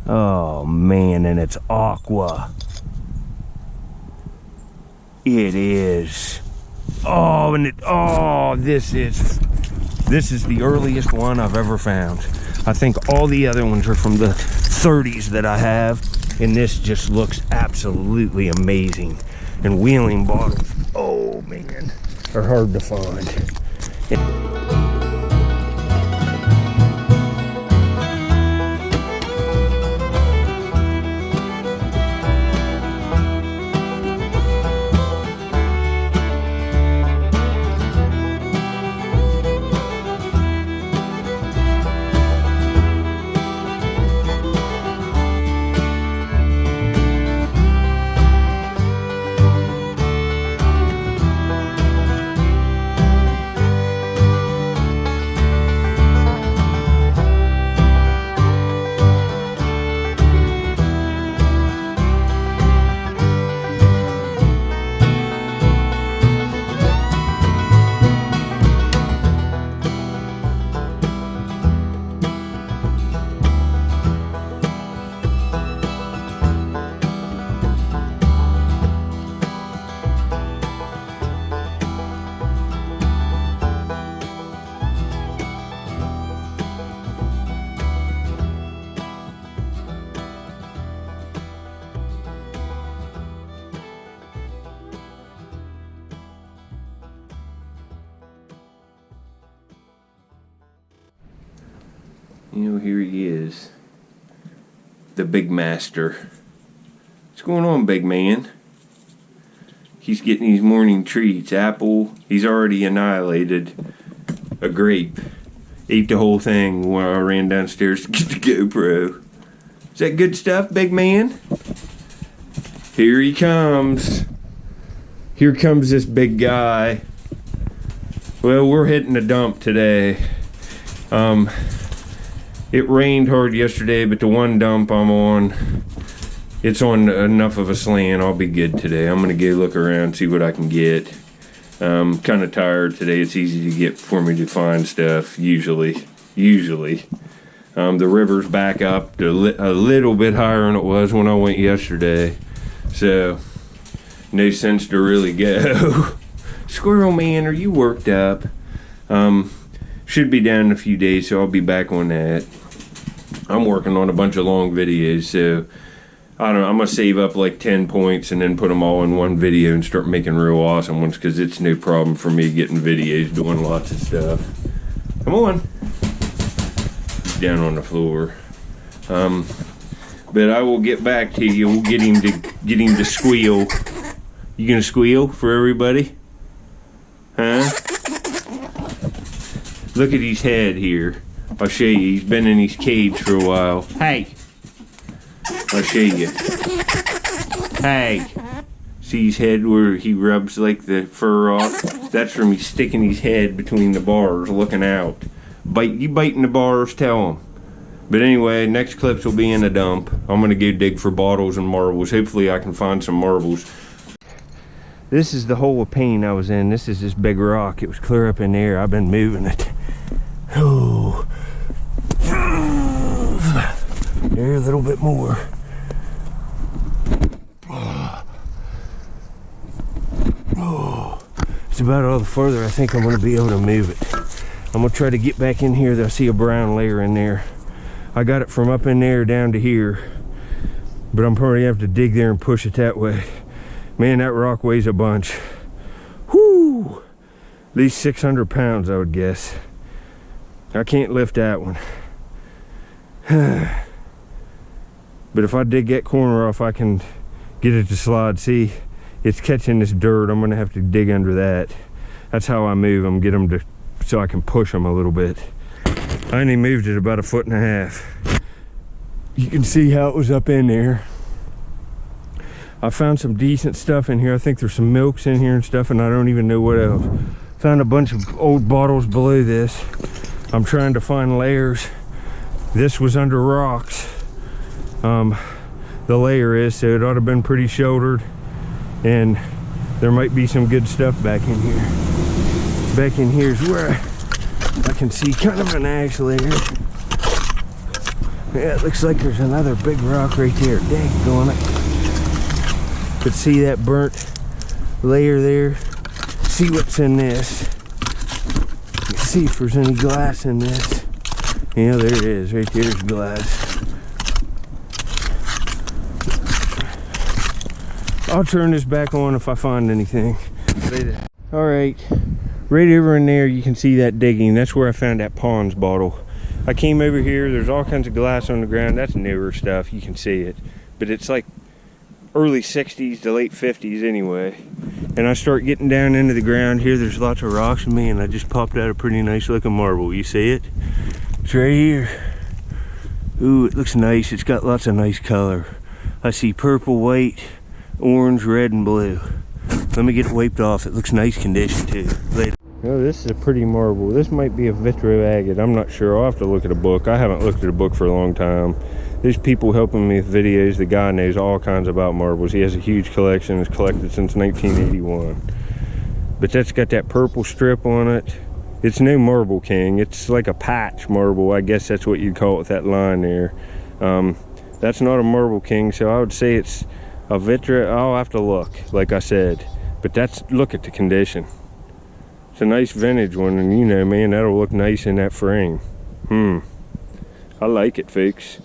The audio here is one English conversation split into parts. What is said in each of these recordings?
Oh man, and it's aqua. It is. Oh, and this is the earliest one I've ever found. I think all the other ones are from the 30s that I have, and this just looks absolutely amazing. And wheeling bottles, oh man, are hard to find. You know, here he is, the big master. What's going on, big man? He's getting his morning treats. Apple, he's already annihilated a grape. Ate the whole thing while I ran downstairs to get the GoPro. Is that good stuff, big man? Here he comes. Here comes this big guy. Well, we're hitting the dump today. It rained hard yesterday, but the one dump I'm on, it's on enough of a slant. I'll be good today. I'm going to go look around, see what I can get. I'm kind of tired today. It's easy to get for me to find stuff, usually. The river's back up a little bit higher than it was when I went yesterday. So, no sense to really go. Squirrel man, are you worked up? Should be down in a few days, so I'll be back on that. I'm working on a bunch of long videos, so I don't know, I'm going to save up like 10 points and then put them all in one video and start making real awesome ones, because it's no problem for me getting videos, doing lots of stuff. Come on. Down on the floor. But I will get back to you. We'll get him to squeal. You gonna squeal for everybody? Huh? Look at his head here. I'll show you. He's been in his cage for a while. Hey! I'll show you. Hey! See his head where he rubs like the fur off? That's from me sticking his head between the bars, looking out. You biting the bars, tell him. But anyway, next clips will be in a dump. I'm gonna go dig for bottles and marbles. Hopefully I can find some marbles. This is the hole of pain I was in. This is this big rock. It was clear up in the air. I've been moving it. Oh. There, a little bit more. Oh. It's about all the further I think I'm going to be able to move it. I'm going to try to get back in here. I see a brown layer in there. I got it from up in there down to here. But I'm probably going to have to dig there and push it that way. Man, that rock weighs a bunch. Whoo! At least 600 pounds, I would guess. I can't lift that one. But if I dig that corner off, I can get it to slide. See, it's catching this dirt. I'm gonna have to dig under that. That's how I move them, get them to, so I can push them a little bit. I only moved it about 1.5 feet. You can see how it was up in there. I found some decent stuff in here. I think there's some milks in here and stuff, and I don't even know what else. Found a bunch of old bottles below this. I'm trying to find layers. This was under rocks. The layer is, so it ought to have been pretty shouldered, and there might be some good stuff back in here. Back in here is where I can see kind of an ash layer. Yeah, it looks like there's another big rock right there. Dang on it. But see that burnt layer there? See what's in this. See if there's any glass in this. Yeah, there it is. Right there's glass. I'll turn this back on if I find anything. Alright, right over in there you can see that digging. That's where I found that Pond's bottle. I came over here, there's all kinds of glass on the ground. That's newer stuff, you can see it. But it's like early 60s to late 50s anyway. And I start getting down into the ground here. There's lots of rocks in me, and I just popped out a pretty nice looking marble. You see it? It's right here. Ooh, it looks nice. It's got lots of nice color. I see purple, white, orange, red, and blue. Let me get it wiped off. It looks nice condition too. Later. Oh, this is a pretty marble. This might be a vitro-agate. I'm not sure. I'll have to look at a book. I haven't looked at a book for a long time. There's people helping me with videos. The guy knows all kinds about marbles. He has a huge collection. It's collected since 1981. But that's got that purple strip on it. It's no Marble King. It's like a patch marble. I guess that's what you'd call it with that line there. That's not a Marble King, so I would say it's a vitro. I'll have to look, like I said. But that's, look at the condition. It's a nice vintage one, and you know, man, that'll look nice in that frame. I like it, folks.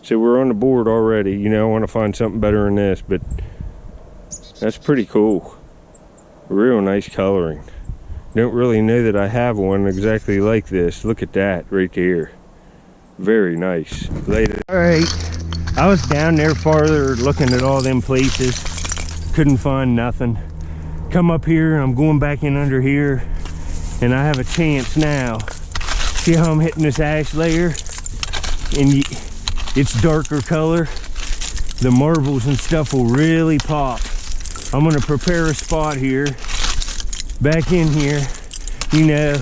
So we're on the board already. You know, I want to find something better than this, but that's pretty cool. Real nice coloring. Don't really know that I have one exactly like this. Look at that right there. Very nice. Later. All right, I was down there farther looking at all them places. Couldn't find nothing. Come up here and I'm going back in under here, and I have a chance now. See how I'm hitting this ash layer? And it's darker color. The marbles and stuff will really pop. I'm gonna prepare a spot here, back in here, you know,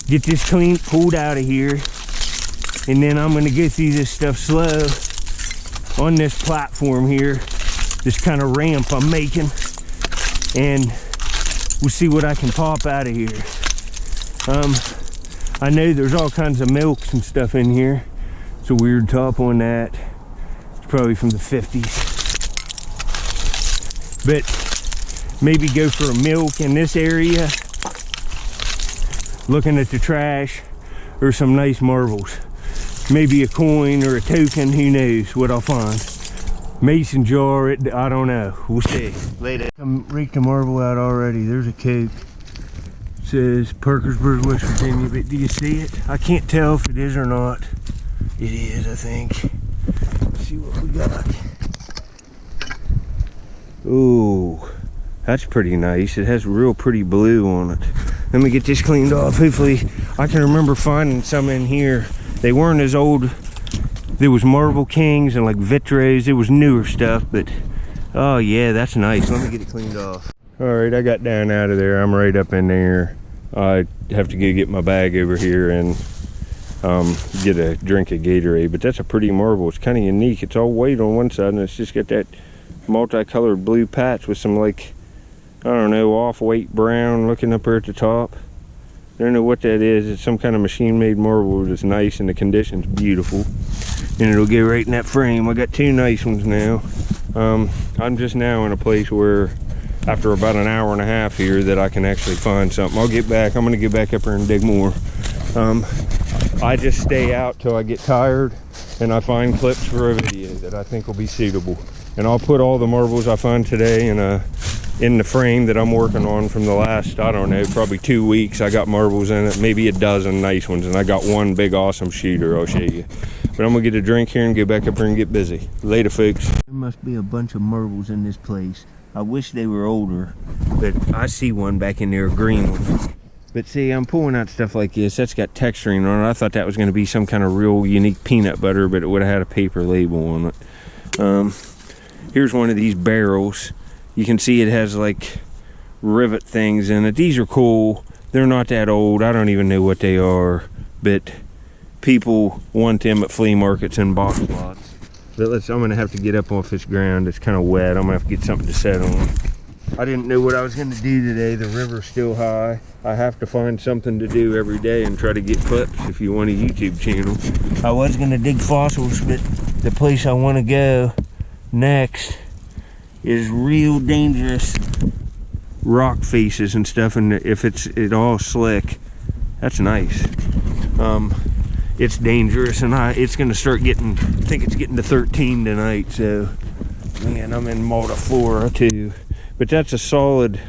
get this clean, pulled out of here, and then I'm gonna go through this stuff slow on this platform here, this kind of ramp I'm making, and we'll see what I can pop out of here. I know there's all kinds of milks and stuff in here. It's a weird top on that. It's probably from the 50s. But maybe go for a milk in this area, looking at the trash, or some nice marbles. Maybe a coin or a token, who knows what I'll find. Mason jar, I don't know. We'll see. Later. I raked the marble out already. There's a Coke. It says Parkersburg, West Virginia, but do you see it? I can't tell if it is or not. It is, I think. Let's see what we got. Ooh, that's pretty nice. It has real pretty blue on it. Let me get this cleaned off. Hopefully I can remember finding some in here. They weren't as old. There was Marble Kings and like Vitros. It was newer stuff, but oh yeah, that's nice. Let me get it cleaned off. All right, I got down out of there. I'm right up in there. I have to go get my bag over here and get a drink of Gatorade. But that's a pretty marble. It's kind of unique. It's all white on one side, and it's just got that multicolored blue patch with some, like, I don't know, off-white brown looking up here at the top. I don't know what that is. It's some kind of machine-made marble that's nice, and the condition's beautiful. And it'll go right in that frame. I got two nice ones now. I'm just now in a place where, after about an hour and a half here, that I can actually find something. I'll get back. I'm going to get back up here and dig more. I just stay out till I get tired, and I find clips for a video that I think will be suitable. And I'll put all the marbles I find today in the frame that I'm working on from the last, I don't know, probably 2 weeks. I got marbles in it, maybe a dozen nice ones, and I got one big awesome shooter I'll show you. But I'm gonna get a drink here and get back up here and get busy. Later, folks. There must be a bunch of marbles in this place. I wish they were older, but I see one back in there, a green one. But see, I'm pulling out stuff like this. That's got texturing on it. I thought that was gonna be some kind of real unique peanut butter, but it would have had a paper label on it. Here's one of these barrels. You can see it has like rivet things in it. These are cool. They're not that old. I don't even know what they are, but people want them at flea markets and box plots. But I'm gonna have to get up off this ground. It's kind of wet. I'm gonna have to get something to set on. I didn't know what I was going to do today. The river's still high. I have to find something to do every day and try to get clips if you want a YouTube channel. I was going to dig fossils, but the place I want to go next is real dangerous rock faces and stuff, and if it's all slick, that's nice. It's dangerous, and it's going to start getting, I think it's getting to 13 tonight, so man, I'm in Multiflora too. But that's a solid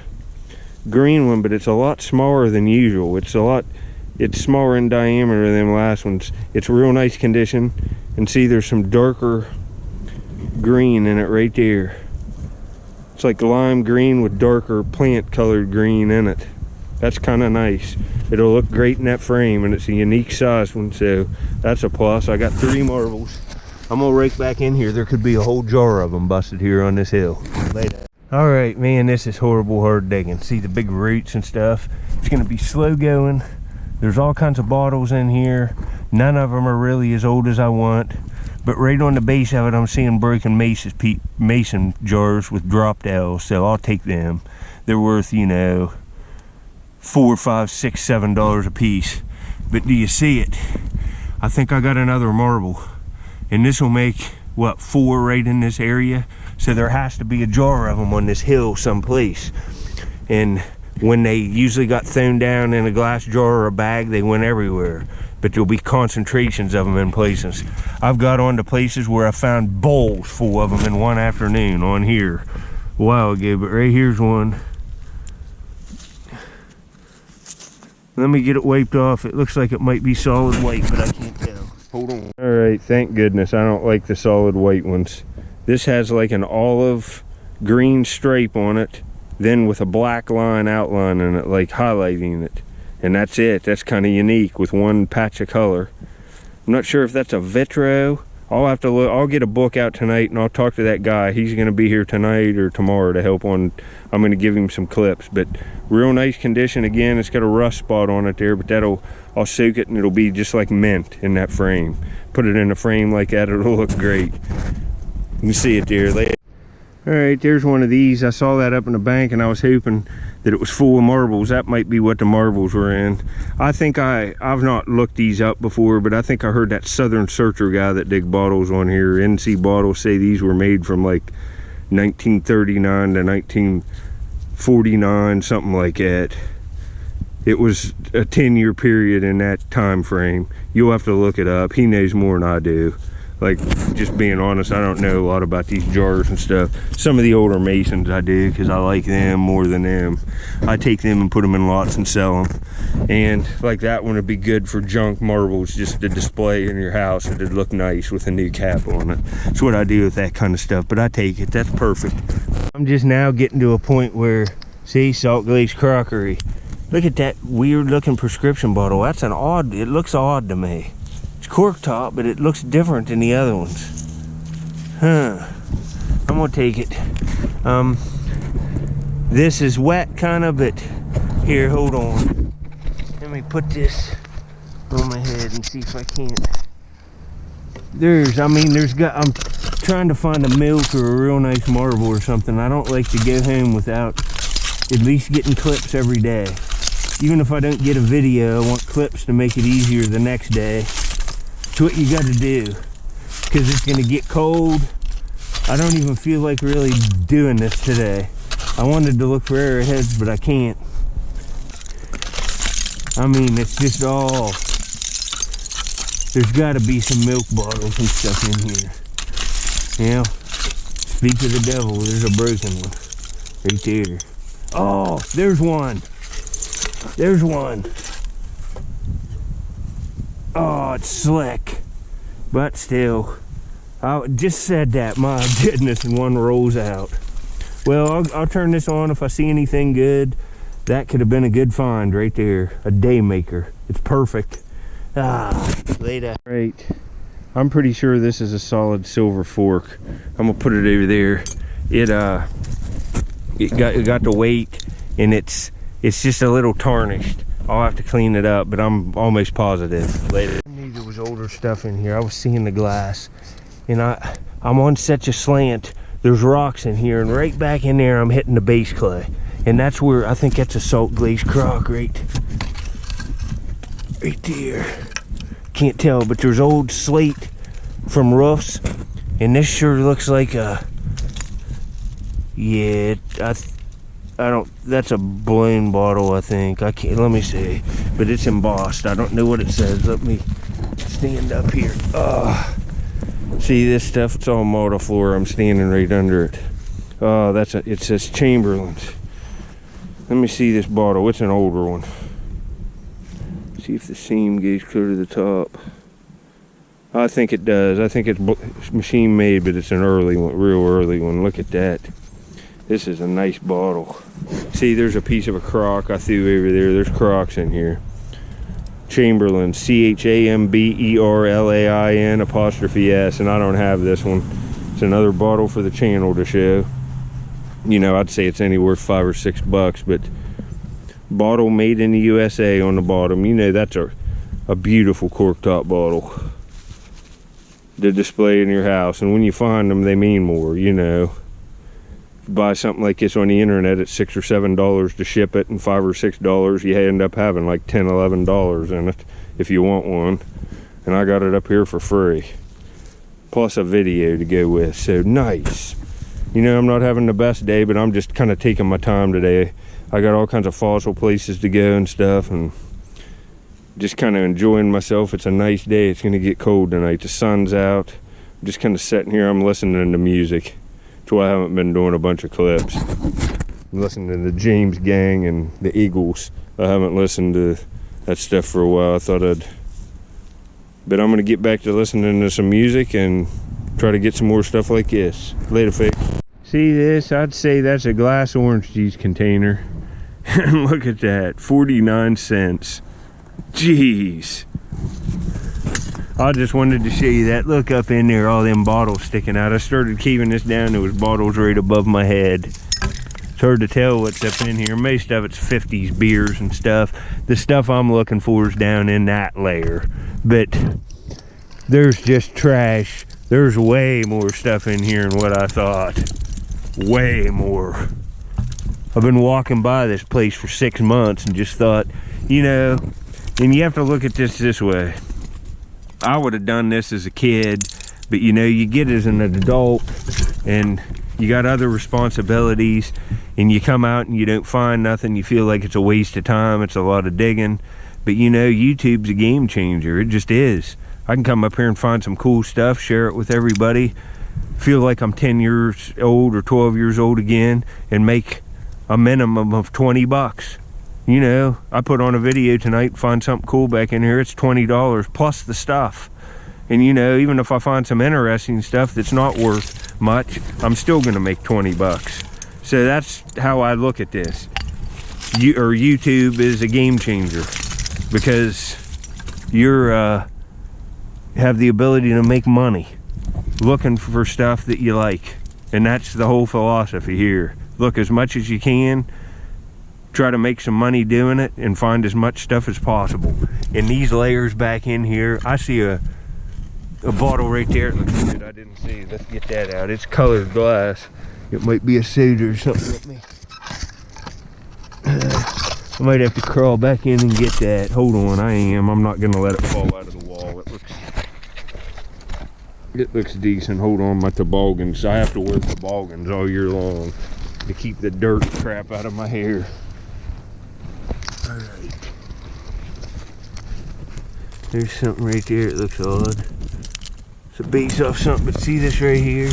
green one, but it's a lot smaller than usual. It's smaller in diameter than the last ones. It's real nice condition, and see there's some darker green in it right there. It's like lime green with darker plant colored green in it. That's kind of nice. It'll look great in that frame, and it's a unique size one, so that's a plus. I got 3 marbles. I'm gonna rake back in here. There could be a whole jar of them busted here on this hill. Later. All right, man, this is horrible hard digging. See the big roots and stuff. It's gonna be slow going. There's all kinds of bottles in here. None of them are really as old as I want. But right on the base of it, I'm seeing broken mason jars with drop dowels, so I'll take them. They're worth, you know, $4, $5, $6, $7 a piece. But do you see it? I think I got another marble, and this will make what, 4 right in this area. So there has to be a jar of them on this hill someplace. And when they usually got thrown down in a glass jar or a bag, they went everywhere. But there'll be concentrations of them in places. I've got on to places where I found bowls full of them in one afternoon on here a while ago, but right here's one. Let me get it wiped off. It looks like it might be solid white, but I can't tell. Hold on. All right, thank goodness. I don't like the solid white ones. This has like an olive green stripe on it, then with a black line outline in it, like highlighting it. And that's it. That's kind of unique with one patch of color. I'm not sure if that's a vitro. I'll have to look. I'll get a book out tonight and I'll talk to that guy. He's going to be here tonight or tomorrow to help on. I'm going to give him some clips, but real nice condition. Again, it's got a rust spot on it there, but I'll soak it and it'll be just like mint in that frame. Put it in a frame like that, it'll look great. You can see it there. All right, there's one of these. I saw that up in the bank and I was hoping that it was full of marbles. That might be what the marbles were in. I think I've not looked these up before, but I think I heard that Southern Searcher guy that dig bottles on here, NC Bottles, say these were made from like 1939 to 1949, something like that. It was a 10-year period in that time frame. You'll have to look it up. He knows more than I do. Like, just being honest, I don't know a lot about these jars and stuff. Some of the older masons I do, because I like them more than them. I take them and put them in lots and sell them. And like that one would be good for junk marbles, just to display in your house. It'd look nice with a new cap on it. That's what I do with that kind of stuff, but I take it. That's perfect. I'm just now getting to a point where, see, salt glazed crockery. Look at that weird looking prescription bottle. That's it looks odd to me. Cork top, but it looks different than the other ones. I'm gonna take it. This is wet kind of, but here, hold on. Let me put this on my head and see if I can't. I'm trying to find a milk or a real nice marble or something. I don't like to go home without at least getting clips every day. Even if I don't get a video, I want clips to make it easier the next day. It's what you got to do, because it's going to get cold. I don't even feel like really doing this today. I wanted to look for arrowheads, but I can't. I mean, it's just all, there's got to be some milk bottles and stuff in here. Yeah, speak to the devil, there's a broken one right there. Oh, there's one. There's one. Oh, it's slick, but still, I just said that, my goodness, and one rolls out. Well, I'll turn this on if I see anything good. That could have been a good find right there, a day maker. It's perfect. Later. Right, I'm pretty sure this is a solid silver fork. I'm gonna put it over there. It got the weight, and it's just a little tarnished. I'll have to clean it up, but I'm almost positive. Later. I knew there was older stuff in here. I was seeing the glass, and I'm on such a slant there's rocks in here, and right back in there I'm hitting the base clay. And that's where, I think that's a salt glazed crock right there. Can't tell, but there's old slate from roofs, and this sure looks like a, yeah, I don't, that's a balloon bottle, I think. I can't, let me see, but it's embossed. I don't know what it says. Let me stand up here. See this stuff, it's all multiflora. I'm standing right under it. Oh, that's a, it says Chamberlain's. Let me see this bottle. It's an older one. See if the seam goes clear to the top. I think it does. I think it's machine made, but it's an early one, real early one. Look at that. This is a nice bottle. See, there's a piece of a crock I threw over there. There's crocks in here. Chamberlain, CHAMBERLAIN''S, and I don't have this one. It's another bottle for the channel to show. You know, I'd say it's anywhere $5 or $6, but bottle made in the USA on the bottom. You know, that's a beautiful cork top bottle to display in your house, and when you find them, they mean more. You know, buy something like this on the internet at $6 or $7 to ship it, and $5 or $6, you end up having like $10, $11 in it if you want one. And I got it up here for free, plus a video to go with. So nice. You know, I'm not having the best day, but I'm just kind of taking my time today. I got all kinds of fossil places to go and stuff, and just kind of enjoying myself. It's a nice day. It's going to get cold tonight. The sun's out. I'm just kind of sitting here. I'm listening to music. That's why I haven't been doing a bunch of clips. I'm listening to the James Gang and the Eagles. I haven't listened to that stuff for a while. I thought I'd... But I'm going to get back to listening to some music and try to get some more stuff like this. Later, folks. See this? I'd say that's a glass orange juice container. And look at that, 49 cents. Jeez. I just wanted to show you that. Look up in there, all them bottles sticking out. I started keeping this down. There was bottles right above my head. It's hard to tell what's up in here. Most of it's 50s beers and stuff. The stuff I'm looking for is down in that layer. But there's just trash. There's way more stuff in here than what I thought. Way more. I've been walking by this place for 6 months and just thought, you know, and you have to look at this way. I would have done this as a kid, but you know, you get as an adult and you got other responsibilities, and you come out and you don't find nothing. You feel like it's a waste of time. It's a lot of digging. But you know, YouTube's a game changer. It just is. I can come up here and find some cool stuff, share it with everybody, feel like I'm 10 years old or 12 years old again, and make a minimum of 20 bucks. You know, I put on a video tonight, find something cool back in here, it's $20 plus the stuff. And you know, even if I find some interesting stuff that's not worth much, I'm still gonna make 20 bucks. So that's how I look at this. YouTube is a game changer, because you're have the ability to make money looking for stuff that you like. And that's the whole philosophy here. Look as much as you can, try to make some money doing it, and find as much stuff as possible. In these layers back in here, I see a bottle right there. It looks good. I didn't see it. Let's get that out. It's colored glass. It might be a soda or something with me. I might have to crawl back in and get that. Hold on, I'm not gonna let it fall out of the wall. It looks decent. Hold on, my toboggans. I have to wear toboggans all year long to keep the dirt crap out of my hair. Alright. There's something right there. It looks odd. It's a base off something, but see this right here?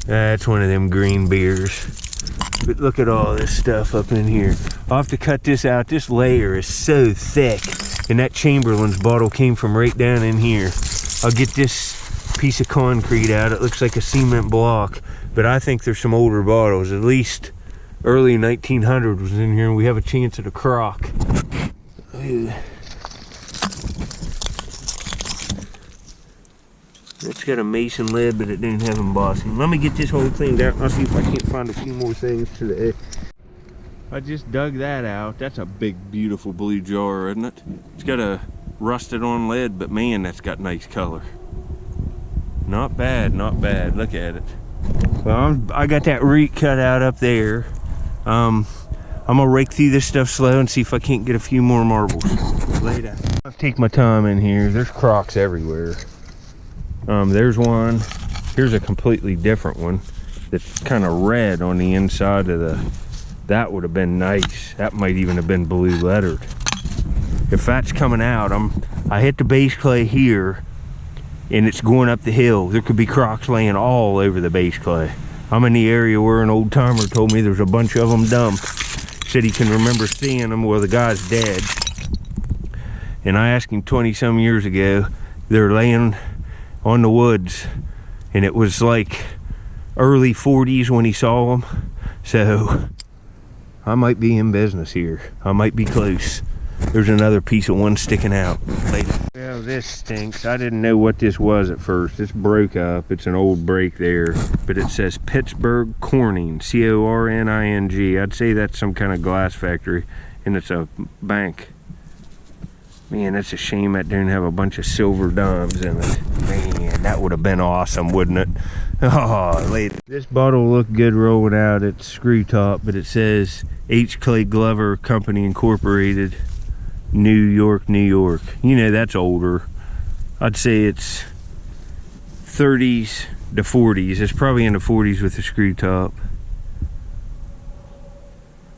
That's one of them green beers. But look at all this stuff up in here. I'll have to cut this out. This layer is so thick. And that Chamberlain's bottle came from right down in here. I'll get this piece of concrete out. It looks like a cement block, but I think there's some older bottles. At least early 1900 was in here, and we have a chance at a crock. It's got a mason lid, but it didn't have embossing. Let me get this whole thing out. I'll see if I can't find a few more things today. I just dug that out. That's a big, beautiful blue jar, isn't it? It's got a rusted on lid, but man, that's got nice color. Not bad, not bad. Look at it. Well, I got that root cut out up there. I'm gonna rake through this stuff slow and see if I can't get a few more marbles. Later. I'll take my time in here. There's crocks everywhere. There's one. Here's a completely different one that's kind of red on the inside of the. That would have been nice. That might even have been blue lettered. If that's coming out, I hit the base clay here, and it's going up the hill. There could be crocks laying all over the base clay. I'm in the area where an old timer told me there's a bunch of them dumped. Said he can remember seeing them. Well, the guy's dead. And I asked him 20 some years ago, they're laying on the woods, and it was like early 40s when he saw them. So I might be in business here. I might be close. There's another piece of one sticking out. Well, this stinks. I didn't know what this was at first. This broke up. It's an old break there, but it says Pittsburgh Corning, C-O-R-N-I-N-G. I'd say that's some kind of glass factory, and it's a bank. Man, that's a shame that didn't have a bunch of silver dimes in it. Man, that would have been awesome, wouldn't it? Oh, later. This bottle looked good rolling out. It's screw top, but it says H. Clay Glover Company Incorporated, New York, New York. You know, that's older. I'd say it's 30s to 40s. It's probably in the 40s with the screw top.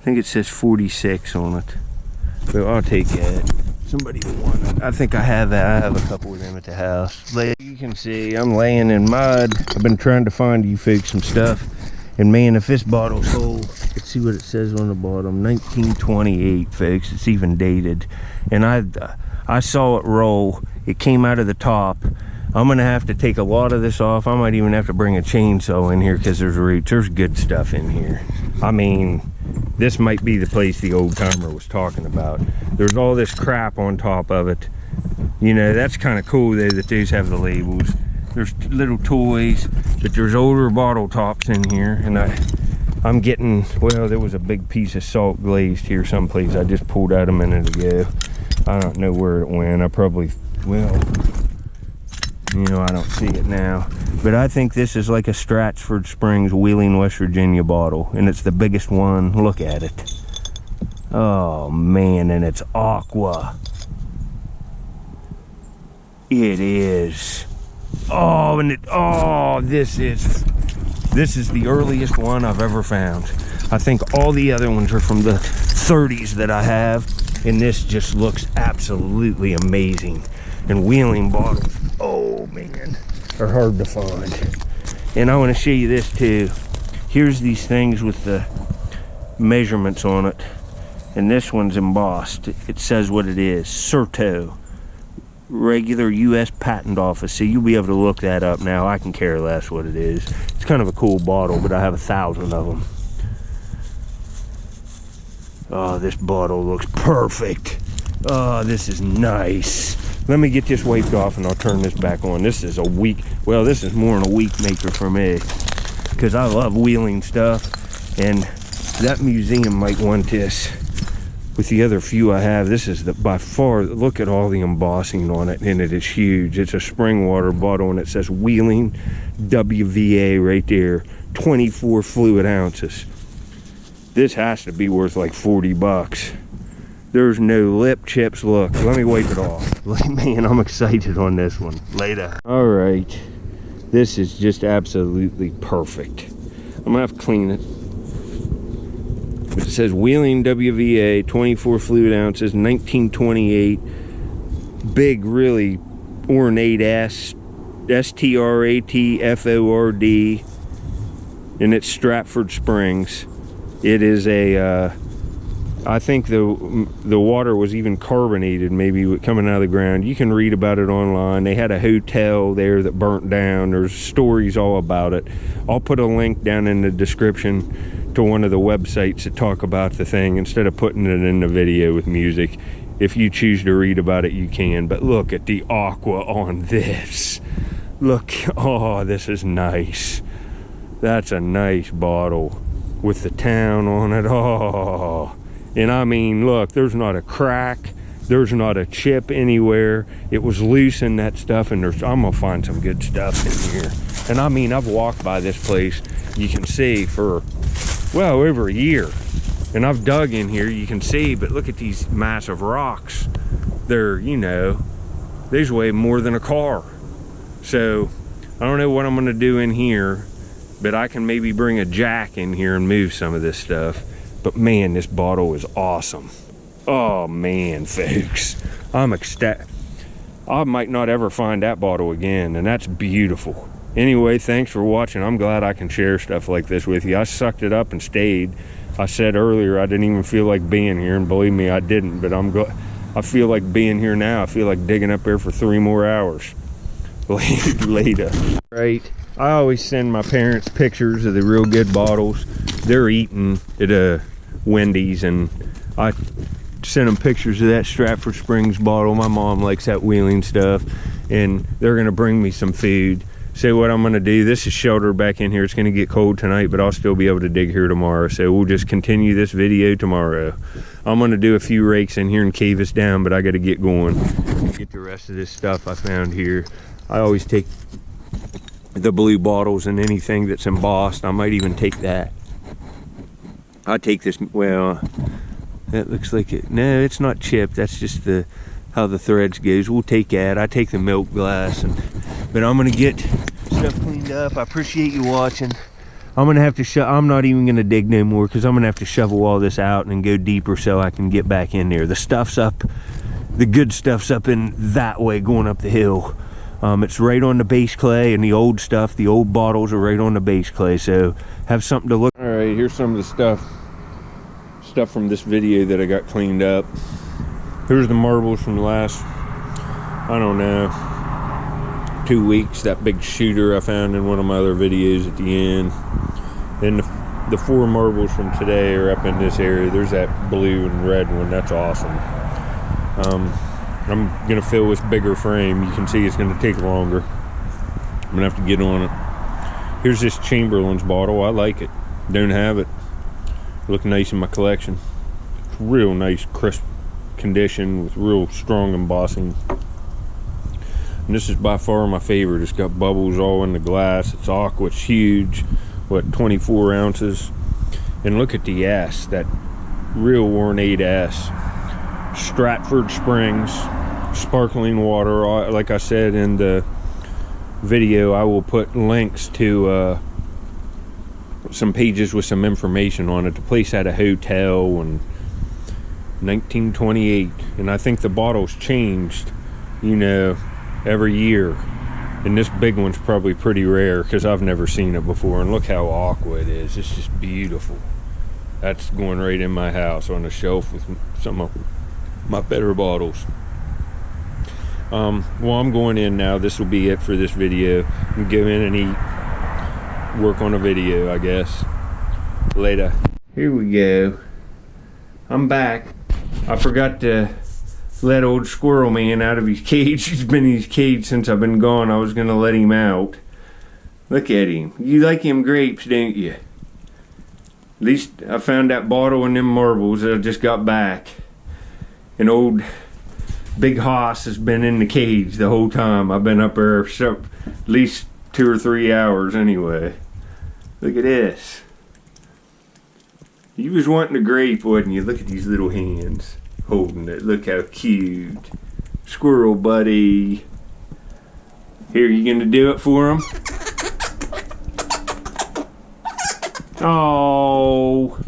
I think it says 46 on it. But I'll take that. Somebody will want it. I think I have that. I have a couple of them at the house. You can see I'm laying in mud. I've been trying to find you folks some stuff. And man, if this bottle's full, let's see what it says on the bottom. 1928, folks. It's even dated. And I saw it roll. It came out of the top. I'm gonna have to take a lot of this off. I might even have to bring a chainsaw in here because there's roots. There's good stuff in here. I mean, this might be the place the old timer was talking about. There's all this crap on top of it. You know, that's kind of cool though that these have the labels. There's little toys, but there's older bottle tops in here, and I'm getting, well, there was a big piece of salt glazed here someplace. I just pulled out a minute ago. I don't know where it went. I probably, well, you know, I don't see it now. But I think this is like a Stratford Springs Wheeling, West Virginia bottle, and it's the biggest one. Look at it. Oh man, and it's aqua. It is. Oh, and this is the earliest one I've ever found. I think all the other ones are from the 30s that I have, and this just looks absolutely amazing. And wheeling bottles, oh man, are hard to find. And I want to show you this too. Here's these things with the measurements on it, and this one's embossed. It says what it is. Certo, regular U.S. Patent Office. So you'll be able to look that up now. I can care less what it is. It's kind of a cool bottle, but I have 1,000 of them. Oh, this bottle looks perfect. Oh, this is nice. Let me get this wiped off and I'll turn this back on. This is a week, well, this is more than a week maker for me, because I love wheeling stuff, and that museum might want this. With the other few I have, this is the by far, look at all the embossing on it, and it is huge. It's a spring water bottle, and it says Wheeling WVA right there, 24 fluid ounces. This has to be worth like 40 bucks. There's no lip chips. Look, let me wipe it off. Man, I'm excited on this one. Later. All right, this is just absolutely perfect. I'm gonna have to clean it. But it says Wheeling WVA, 24 fluid ounces, 1928. Big, really ornate STRATFORD, and it's Stratford Springs. It is a, I think the water was even carbonated, maybe coming out of the ground. You can read about it online. They had a hotel there that burnt down. There's stories all about it. I'll put a link down in the description to one of the websites that talk about the thing, instead of putting it in the video with music. If you choose to read about it, you can. But look at the aqua on this. Look, oh, this is nice. That's a nice bottle with the town on it. Oh, and I mean, look, there's not a crack, there's not a chip anywhere. It was loose in that stuff, and I'm gonna find some good stuff in here. And I mean, I've walked by this place, you can see, for well over a year. And I've dug in here, you can see, but look at these massive rocks. They're, you know, these weigh more than a car. So I don't know what I'm gonna do in here, but I can maybe bring a jack in here and move some of this stuff. But man, this bottle is awesome. Oh man, folks, I'm ecstatic. I might not ever find that bottle again, and that's beautiful. Anyway, thanks for watching. I'm glad I can share stuff like this with you. I sucked it up and stayed. I said earlier I didn't even feel like being here, and believe me, I didn't, but I feel like being here now. I feel like digging up there for 3 more hours later. Right, I always send my parents pictures of the real good bottles. They're eating at a Wendy's, and I sent them pictures of that Stratford Springs bottle. My mom likes that wheeling stuff, and they're gonna bring me some food. So what I'm gonna do, this is sheltered back in here. It's gonna get cold tonight, but I'll still be able to dig here tomorrow. So we'll just continue this video tomorrow. I'm gonna do a few rakes in here and cave us down, but I gotta get going. Get the rest of this stuff I found here. I always take the blue bottles and anything that's embossed. I might even take that. I take this, well, that looks like it. No, it's not chipped. That's just the how the threads goes. We'll take that. I take the milk glass, but I'm gonna get stuff cleaned up. I appreciate you watching. I'm gonna have to I'm not even gonna dig no more, because I'm gonna have to shovel all this out and go deeper so I can get back in there. The stuff's up, the good stuff's up in that way going up the hill. It's right on the base clay, and the old stuff, the old bottles are right on the base clay, so have something to look. All right, here's some of the stuff from this video that I got cleaned up. Here's the marbles from the last, I don't know, 2 weeks. That big shooter I found in one of my other videos at the end. And the 4 marbles from today are up in this area. There's that blue and red one. That's awesome. I'm gonna fill this bigger frame. You can see it's gonna take longer. I'm gonna have to get on it. Here's this Chamberlain's bottle. I like it. Don't have it. Look nice in my collection. It's real nice, crisp condition with real strong embossing. And this is by far my favorite. It's got bubbles all in the glass. It's aqua. It's huge. What, 24 ounces? And look at the S, that real ornate S. Stratford Springs, sparkling water. Like I said in the video, I will put links to some pages with some information on it. The place had a hotel in 1928, and I think the bottles changed, you know, every year. And this big one's probably pretty rare, because I've never seen it before. And look how aqua it is. It's just beautiful. That's going right in my house on a shelf with some of my better bottles. Well, I'm going in now. This will be it for this video. I'm go in and eat, work on a video, I guess. Later. Here we go. I'm back. I forgot to let old Squirrel Man out of his cage. He's been in his cage since I've been gone. I was gonna let him out. Look at him. You like him grapes, don't you? At least I found that bottle and them marbles that I just got back. And old Big Hoss has been in the cage the whole time. I've been up there for at least 2 or 3 hours anyway. Look at this. You was wanting a grape, wasn't you? Look at these little hands holding it. Look how cute. Squirrel buddy. Here, you gonna do it for him? Oh.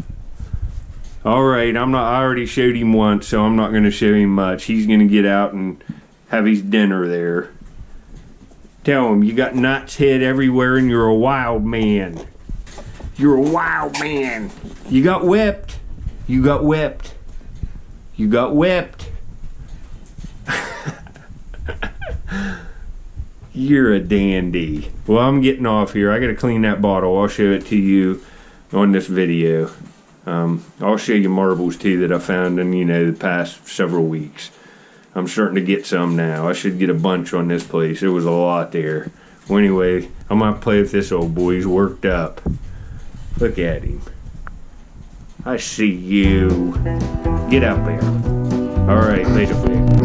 Alright, I already showed him once, so I'm not gonna show him much. He's gonna get out and have his dinner there. Tell him you got nuts hid everywhere and you're a wild man. You're a wild man. You got whipped. You got whipped. You got whipped. You're a dandy. Well, I'm getting off here. I gotta clean that bottle. I'll show it to you on this video. I'll show you marbles too that I found in, you know, the past several weeks. I'm starting to get some now. I should get a bunch on this place. There was a lot there. Well, anyway, I'm gonna play with this old boy. He's worked up. Look at him. I see you. Get out there. All right, later, please.